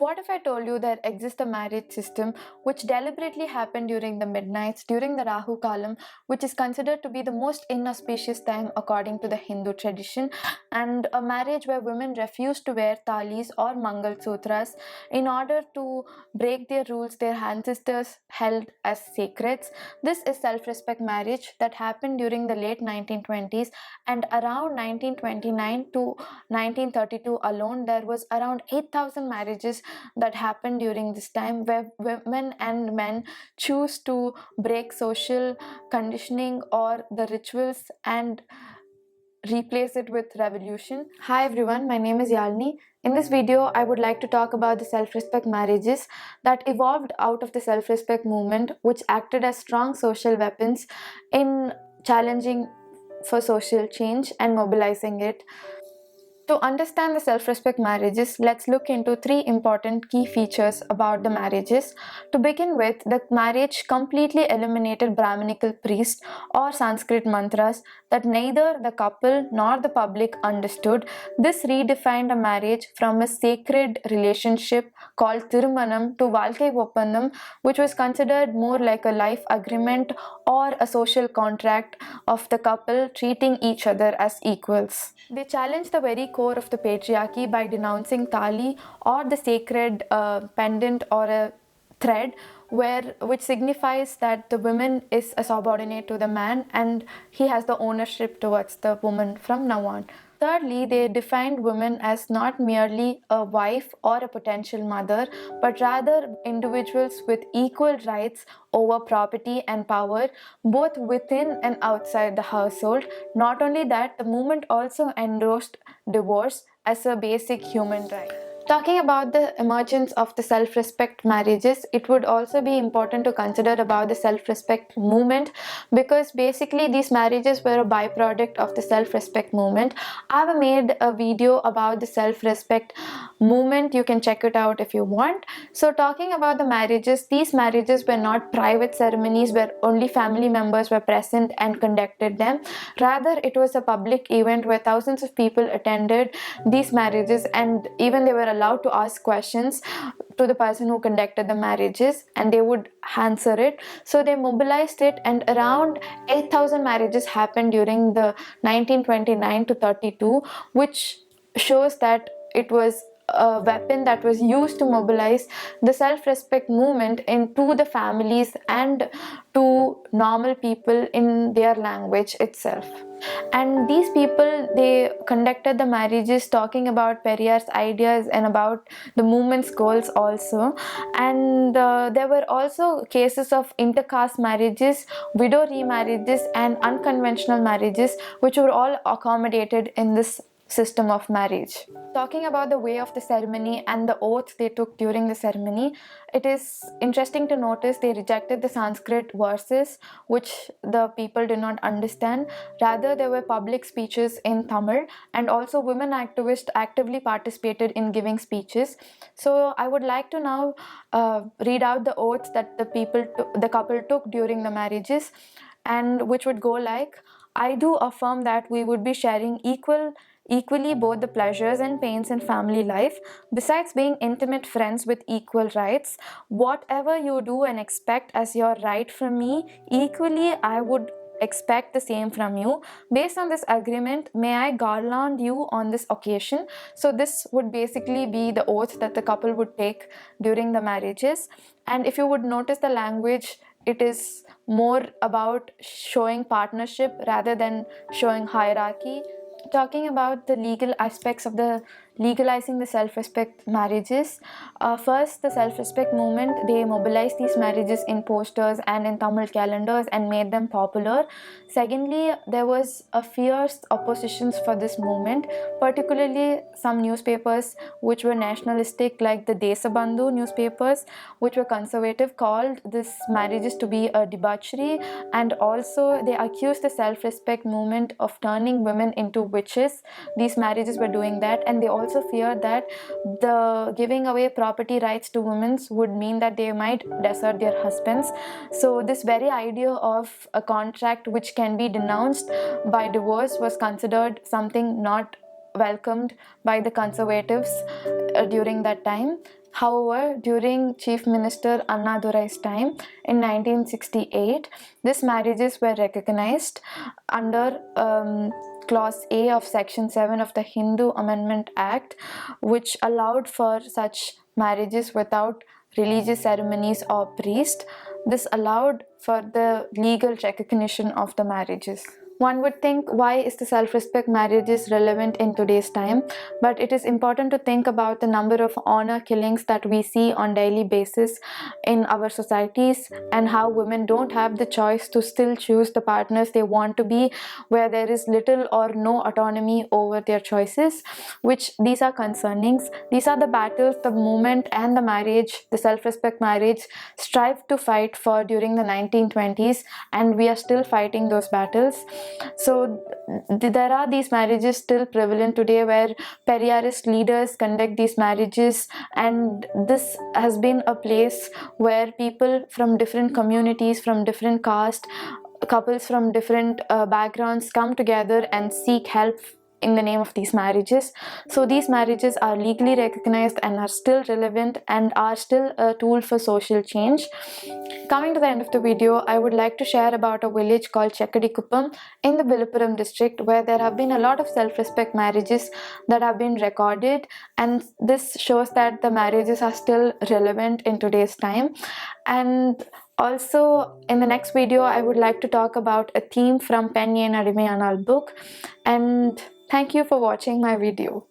What if I told you there exists a marriage system which deliberately happened during the midnights, during the Rahu Kalam, which is considered to be the most inauspicious time according to the Hindu tradition, and a marriage where women refuse to wear talis or Mangal Sutras in order to break their rules their ancestors held as sacreds. This is self-respect marriage that happened during the late 1920s, and around 1929 to 1932 alone there was around 8,000 marriages that happened during this time, where women and men choose to break social conditioning or the rituals and replace it with revolution. Hi everyone, my name is Yalini. In this video, I would like to talk about the self-respect marriages that evolved out of the self-respect movement, which acted as strong social weapons in challenging for social change and mobilizing it. To understand the self-respect marriages, let's look into three important key features about the marriages. To begin with, the marriage completely eliminated Brahminical priests or Sanskrit mantras that neither the couple nor the public understood. This redefined a marriage from a sacred relationship called Thirumanam to Valkai Oppandam, which was considered more like a life agreement or a social contract of the couple treating each other as equals. They challenged the very core of the patriarchy by denouncing tali, or the sacred pendant or a thread which signifies that the woman is a subordinate to the man and he has the ownership towards the woman from now on. Thirdly, they defined women as not merely a wife or a potential mother, but rather individuals with equal rights over property and power, both within and outside the household. Not only that, the movement also endorsed divorce as a basic human right. Talking about the emergence of the self-respect marriages, it would also be important to consider about the self-respect movement, because basically these marriages were a byproduct of the self-respect movement. I've made a video about the self-respect movement. You can check it out if you want. So talking about the marriages, these marriages were not private ceremonies where only family members were present and conducted them. Rather, it was a public event where thousands of people attended these marriages, and even they were allowed to ask questions to the person who conducted the marriages and they would answer it. So they mobilized it, and around 8,000 marriages happened during the 1929 to 32, which shows that it was a weapon that was used to mobilize the self-respect movement into the families and to normal people in their language itself. And these people, they conducted the marriages talking about Periyar's ideas and about the movement's goals also. And there were also cases of intercaste marriages, widow remarriages and unconventional marriages, which were all accommodated in this system of marriage. Talking about the way of the ceremony and the oaths they took during the ceremony, it is interesting to notice they rejected the Sanskrit verses which the people did not understand. Rather, there were public speeches in Tamil, and also women activists actively participated in giving speeches. So I would like to now read out the oaths that the couple took during the marriages, and which would go like: I do affirm that we would be sharing equally both the pleasures and pains in family life, besides being intimate friends with equal rights. Whatever you do and expect as your right from me, equally I would expect the same from you. Based on this agreement, may I garland you on this occasion. So this would basically be the oath that the couple would take during the marriages. And if you would notice the language, it is more about showing partnership rather than showing hierarchy. Talking about the legal aspects of the legalizing the self-respect marriages, first, the self-respect movement, they mobilized these marriages in posters and in Tamil calendars and made them popular. Secondly, there was a fierce oppositions for this movement, particularly some newspapers which were nationalistic, like the Desabandhu newspapers, which were conservative, called these marriages to be a debauchery, and also they accused the self-respect movement of turning women into witches. These marriages were doing that, and they also feared that the giving away property rights to women would mean that they might desert their husbands. So this very idea of a contract which can be denounced by divorce was considered something not welcomed by the conservatives during that time. However, during Chief Minister Annadurai's time in 1968, these marriages were recognized under Clause A of Section 7 of the Hindu Amendment Act, which allowed for such marriages without religious ceremonies or priest. This allowed for the legal recognition of the marriages. One would think, why is the self-respect marriages relevant in today's time? But it is important to think about the number of honor killings that we see on daily basis in our societies, and how women don't have the choice to still choose the partners they want to be, where there is little or no autonomy over their choices, which these are concernings. These are the battles the movement and the marriage, the self-respect marriage, strive to fight for during the 1920s, and we are still fighting those battles. So there are these marriages still prevalent today, where Periyarist leaders conduct these marriages, and this has been a place where people from different communities, from different caste, couples from different backgrounds come together and seek help in the name of these marriages. So these marriages are legally recognized and are still relevant and are still a tool for social change. Coming to the end of the video, I would like to share about a village called Chekkadikuppam in the Viluppuram district, where there have been a lot of self-respect marriages that have been recorded, and this shows that the marriages are still relevant in today's time. And also, in the next video, I would like to talk about a theme from Pen Yen Adimayanal book. And thank you for watching my video.